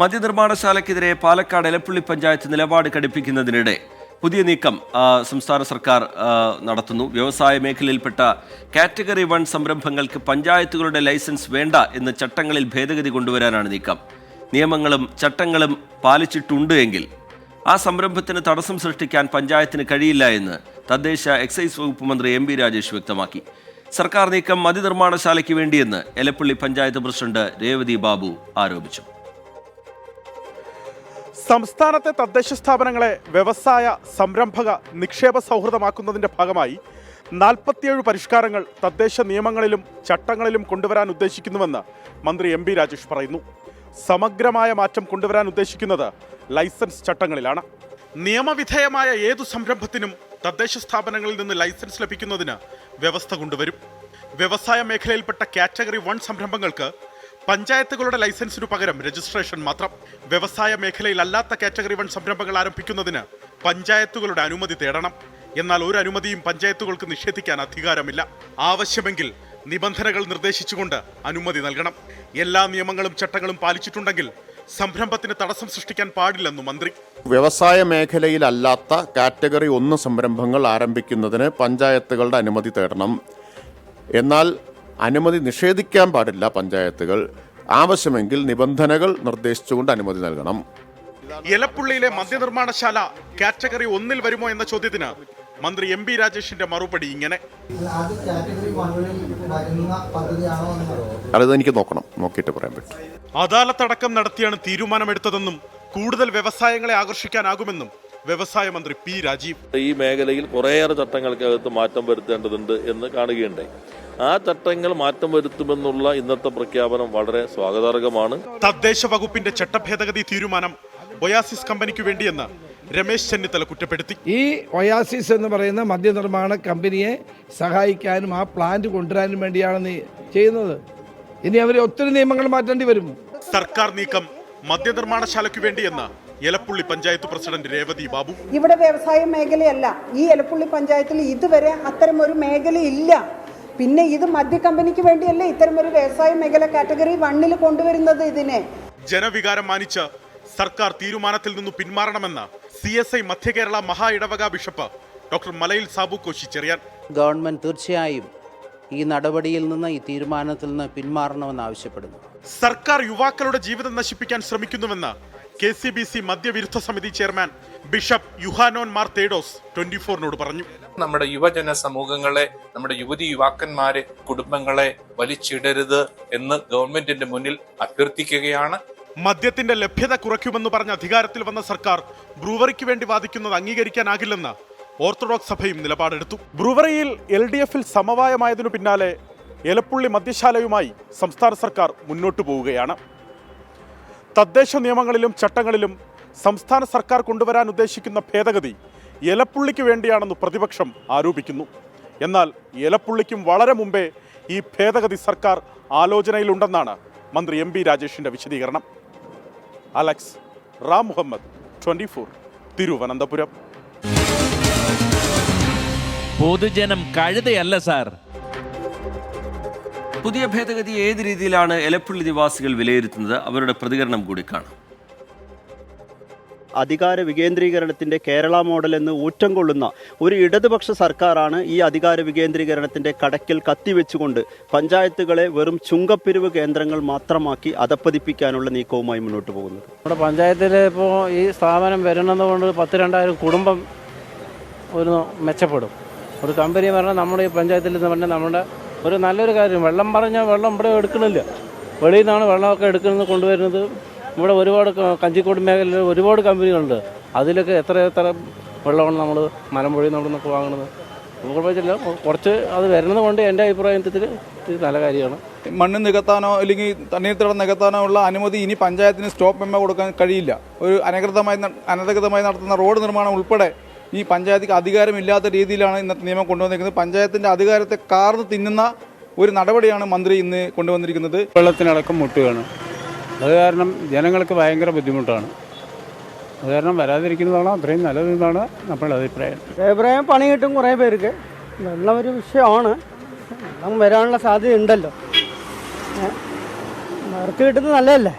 മദ്യനിർമ്മാണശാലയ്ക്കെതിരെ പാലക്കാട് എലപ്പുള്ളി പഞ്ചായത്ത് നിലപാട് കടുപ്പിക്കുന്നതിനിടെ പുതിയ നീക്കം സംസ്ഥാന സർക്കാർ നടത്തുന്നു. വ്യവസായ മേഖലയിൽപ്പെട്ട കാറ്റഗറി 1 സംരംഭങ്ങൾക്ക് പഞ്ചായത്തുകളുടെ ലൈസൻസ് വേണ്ട എന്ന് ചട്ടങ്ങളിൽ ഭേദഗതി കൊണ്ടുവരാനാണ് നീക്കം. നിയമങ്ങളും ചട്ടങ്ങളും പാലിച്ചിട്ടുണ്ട് എങ്കിൽ ആ സംരംഭത്തിന് തടസ്സം സൃഷ്ടിക്കാൻ പഞ്ചായത്തിന് കഴിയില്ല എന്ന് തദ്ദേശ എക്സൈസ് വകുപ്പ് മന്ത്രി എം ബി രാജേഷ് വ്യക്തമാക്കി. സർക്കാർ നീക്കം മദ്യനിർമ്മാണശാലയ്ക്ക് വേണ്ടിയെന്ന് എലപ്പുള്ളി പഞ്ചായത്ത് പ്രസിഡന്റ് രേവതി ബാബു ആരോപിച്ചു. സംസ്ഥാനത്തെ തദ്ദേശ സ്ഥാപനങ്ങളെ വ്യവസായ സംരംഭക നിക്ഷേപ സൗഹൃദമാക്കുന്നതിന്റെ ഭാഗമായി 47 പരിഷ്കാരങ്ങൾ തദ്ദേശ നിയമങ്ങളിലും ചട്ടങ്ങളിലും കൊണ്ടുവരാൻ ഉദ്ദേശിക്കുന്നുവെന്ന് മന്ത്രി എം ബി രാജേഷ് പറയുന്നു. സമഗ്രമായ മാറ്റം കൊണ്ടുവരാൻ ഉദ്ദേശിക്കുന്നത് ലൈസൻസ് ചട്ടങ്ങളിലാണ്. നിയമവിധേയമായ ഏതു സംരംഭത്തിനും തദ്ദേശ സ്ഥാപനങ്ങളിൽ നിന്ന് ലൈസൻസ് ലഭിക്കുന്നതിന് വ്യവസ്ഥ കൊണ്ടുവരും. വ്യവസായ മേഖലയിൽപ്പെട്ട കാറ്റഗറി 1 സംരംഭങ്ങൾക്ക് പഞ്ചായത്തുകളുടെ ലൈസൻസിനു പകരം രജിസ്ട്രേഷൻ മാത്രം. വ്യവസായ മേഖലയിലല്ലാത്ത കാറ്റഗറി 1 സംരംഭങ്ങൾ ആരംഭിക്കുന്നതിന് പഞ്ചായത്തുകളുടെ അനുമതി തേടണം. എന്നാൽ ഒരു അനുമതിയും പഞ്ചായത്തുകൾക്ക് നിഷേധിക്കാൻ അധികാരമില്ല. ആവശ്യമെങ്കിൽ നിബന്ധനകൾ നിർദ്ദേശിച്ചുകൊണ്ട് അനുമതി നൽകണം. എല്ലാ നിയമങ്ങളും ചട്ടങ്ങളും പാലിച്ചിട്ടുണ്ടെങ്കിൽ സംരംഭത്തിന് തടസ്സം സൃഷ്ടിക്കാൻ പാടില്ലെന്നും മന്ത്രി. വ്യവസായ മേഖലയിലല്ലാത്ത കാറ്റഗറി 1 സംരംഭങ്ങൾ ആരംഭിക്കുന്നതിന് പഞ്ചായത്തുകളുടെ അനുമതി തേടണം. എന്നാൽ അനുമതി നിഷേധിക്കാൻ പാടില്ല പഞ്ചായത്തുകൾ. ആവശ്യമെങ്കിൽ നിബന്ധനകൾ നിർദ്ദേശിച്ചുകൊണ്ട് അനുമതി നൽകണം. എലപ്പുള്ളിയിലെ മദ്യനിർമ്മാണശാല കാറ്റഗറി 1 വരുമോ എന്ന ചോദ്യത്തിന് മന്ത്രി എം ബി രാജേഷിന്റെ മറുപടി ഇങ്ങനെ: അത് എനിക്ക് നോക്കിയിട്ട് പറയാൻ പറ്റും. അദാലത്തടക്കം നടത്തിയാണ് തീരുമാനമെടുത്തതെന്നും കൂടുതൽ വ്യവസായങ്ങളെ ആകർഷിക്കാനാകുമെന്നും വ്യവസായ മന്ത്രി പി രാജീവ്. ഈ മേഖലയിൽ കുറേയേറെ ചട്ടങ്ങൾക്കകത്ത് മാറ്റം വരുത്തേണ്ടതുണ്ട് എന്ന് കാണുകയുണ്ടായി. ആ ചട്ടങ്ങൾ മാറ്റം വരുത്തുമെന്നുള്ള ഇന്നത്തെ പ്രഖ്യാപനം വളരെ സ്വാഗതാർഹമാണ്. തദ്ദേശ വകുപ്പിന്റെ ചട്ടഭേദഗതി തീരുമാനം ഒയാസിസ് കമ്പനിക്ക് വേണ്ടിയെന്ന് രമേശ് ചെന്നിത്തല കുറ്റപ്പെടുത്തി. ഈ ഒയാസിസ് എന്ന് പറയുന്ന മദ്യനിർമ്മാണ കമ്പനിയെ സഹായിക്കാനും ആ പ്ലാന്റ് കൊണ്ടുവരാനും വേണ്ടിയാണ് ചെയ്യുന്നത്. ഇനി അവർ ഒത്തിരി നിയമങ്ങൾ മാറ്റേണ്ടി വരും. സർക്കാർ നീക്കം മദ്യനിർമ്മാണശാലയ്ക്ക് വേണ്ടിയെന്ന് എലപ്പുള്ളി പഞ്ചായത്ത് പ്രസിഡന്റ് രേവതി ബാബു. ഇവിടെ വ്യവസായ മേഖലയല്ല, ഈ എലപ്പുള്ളി പഞ്ചായത്തിൽ ഇതുവരെ അത്തരം ഒരു മേഖലയില്ല. പിന്നെ ഇത് മദ്യ കമ്പനിക്ക് വേണ്ടിയല്ലേ ഇത്തരം ഒരു വ്യവസായ മേഖല കാറ്റഗറി 1 കൊണ്ടുവരുന്നത്. ഇതിനെ ജനവികാരം മാനിച്ച് സർക്കാർ തീരുമാനത്തിൽ നിന്ന് പിന്മാറണമെന്ന് CSI മധ്യ കേരള മഹാ ഇടവക ബിഷപ്പ് ഡോക്ടർ മലയിൽ സാബു കോശി ചെറിയാൻ. ഗവൺമെന്റ് തീർച്ചയായും ഈ നടപടിയിൽ നിന്ന്, ഈ തീരുമാനത്തിൽ നിന്ന് പിന്മാറണമെന്ന് ആവശ്യപ്പെടുന്നു. സർക്കാർ യുവാക്കളുടെ ജീവിതം നശിപ്പിക്കാൻ ശ്രമിക്കുന്നുവെന്ന് KCBC മദ്യവിരുദ്ധ സമിതി ചെയർമാൻ ബിഷപ്പ് യുഹാനോൻ മാർ തേഡോസ് 24നോട് പറഞ്ഞു. നമ്മുടെ യുവജന സമൂഹങ്ങളെ, നമ്മുടെ യുവതി യുവാക്കന്മാരെ, കുടുംബങ്ങളെ വലിച്ചിടരുത് എന്ന് ഗവൺമെന്റിന്റെ മുന്നിൽ അഭ്യർത്ഥിക്കുകയാണ്. മദ്യത്തിന്റെ ലഭ്യത കുറയ്ക്കുമെന്ന് പറഞ്ഞ അധികാരത്തിൽ വന്ന സർക്കാർ ബ്രൂവറിക്ക് വേണ്ടി വാദിക്കുന്നത് അംഗീകരിക്കാനാകില്ലെന്ന് ഓർത്തഡോക്സ് സഭയും നിലപാടെടുത്തു. ബ്രൂവറിയിൽ LDFൽ സമവായമായതിനു പിന്നാലെ എലപ്പുള്ളി മദ്യശാലയുമായി സംസ്ഥാന സർക്കാർ മുന്നോട്ടു പോവുകയാണ്. തദ്ദേശ നിയമങ്ങളിലും ചട്ടങ്ങളിലും സംസ്ഥാന സർക്കാർ കൊണ്ടുവരാൻ ഉദ്ദേശിക്കുന്ന ഭേദഗതി എലപ്പുള്ളിക്ക് വേണ്ടിയാണെന്ന് പ്രതിപക്ഷം ആരോപിക്കുന്നു. എന്നാൽ എലപ്പുള്ളിക്കും വളരെ മുമ്പേ ഈ ഭേദഗതി സർക്കാർ ആലോചനയിലുണ്ടെന്നാണ് മന്ത്രി എം ബി രാജേഷിന്റെ വിശദീകരണം. അലക്സ് റാം മുഹമ്മദ്, 24, തിരുവനന്തപുരം. പൊതുജനം കഴുതയല്ല സാർ. പുതിയ ഭേദഗതി ഏത് രീതിയിലാണ് എലപ്പുള്ളി നിവാസികൾ വിലയിരുത്തുന്നത്? അവരുടെ പ്രതികരണം കൂടി കാണാം. അധികാര വികേന്ദ്രീകരണത്തിൻ്റെ കേരള മോഡൽ എന്ന് ഊറ്റം കൊള്ളുന്ന ഒരു ഇടതുപക്ഷ സർക്കാരാണ് ഈ അധികാര വികേന്ദ്രീകരണത്തിൻ്റെ കടക്കിൽ കത്തിവെച്ചുകൊണ്ട് പഞ്ചായത്തുകളെ വെറും ചുങ്കപ്പിരിവ് കേന്ദ്രങ്ങൾ മാത്രമാക്കി അധപ്പതിപ്പിക്കാനുള്ള നീക്കവുമായി മുന്നോട്ട് പോകുന്നത്. നമ്മുടെ പഞ്ചായത്തിൽ ഇപ്പോൾ ഈ സ്ഥാപനം വരുന്നതുകൊണ്ട് 10-2000 കുടുംബം ഒരു മെച്ചപ്പെടും. ഒരു കമ്പനി പറഞ്ഞാൽ നമ്മുടെ ഈ പഞ്ചായത്തിൽ എന്ന് പറഞ്ഞാൽ നമ്മുടെ ഒരു നല്ലൊരു കാര്യം. വെള്ളം പറഞ്ഞാൽ വെള്ളം ഇവിടെ എടുക്കണില്ല, വെളിയിൽ നിന്നാണ് വെള്ളമൊക്കെ എടുക്കുന്നത് കൊണ്ടുവരുന്നത്. ഇവിടെ ഒരുപാട് കഞ്ചിക്കോട് മേഖലയിൽ ഒരുപാട് കമ്പനികളുണ്ട്. അതിലൊക്കെ എത്ര വെള്ളമാണ് നമ്മൾ മലമ്പുഴയിൽ നിന്നൊക്കെ വാങ്ങുന്നത്. കുഴപ്പമില്ല, കുറച്ച് അത് വരുന്നത് കൊണ്ട് എൻ്റെ അഭിപ്രായത്തിൽ ഇത് നല്ല കാര്യമാണ്. മണ്ണ് നികത്താനോ അല്ലെങ്കിൽ തണ്ണീർത്തടം നികത്താനോ ഉള്ള അനുമതി ഇനി പഞ്ചായത്തിന് സ്റ്റോപ്പ് മെമ്മോ കൊടുക്കാൻ കഴിയില്ല. ഒരു അനധികൃതമായി നടത്തുന്ന റോഡ് നിർമ്മാണം ഉൾപ്പെടെ ഈ പഞ്ചായത്തിക്ക് അധികാരമില്ലാത്ത രീതിയിലാണ് ഇന്നത്തെ നിയമം കൊണ്ടുവന്നിരിക്കുന്നത്. പഞ്ചായത്തിൻ്റെ അധികാരത്തെ കാർന്ന് തിന്നുന്ന ഒരു നടപടിയാണ് മന്ത്രി ഇന്ന് കൊണ്ടുവന്നിരിക്കുന്നത്. വെള്ളത്തിനടക്കം മുട്ടുകയാണ്. അത് കാരണം ജനങ്ങൾക്ക് ഭയങ്കര ബുദ്ധിമുട്ടാണ്. അത് കാരണം വരാതിരിക്കുന്നതാണ് അത്രയും നല്ലതെന്നാണ് നമ്മുടെ അഭിപ്രായം. പണി കിട്ടും കുറേ പേർക്ക്. വെള്ളം ഒരു വിഷയമാണ്. വെള്ളം വരാനുള്ള സാധ്യത ഉണ്ടല്ലോ. വർക്ക് കിട്ടുന്നത് നല്ലതല്ലേ.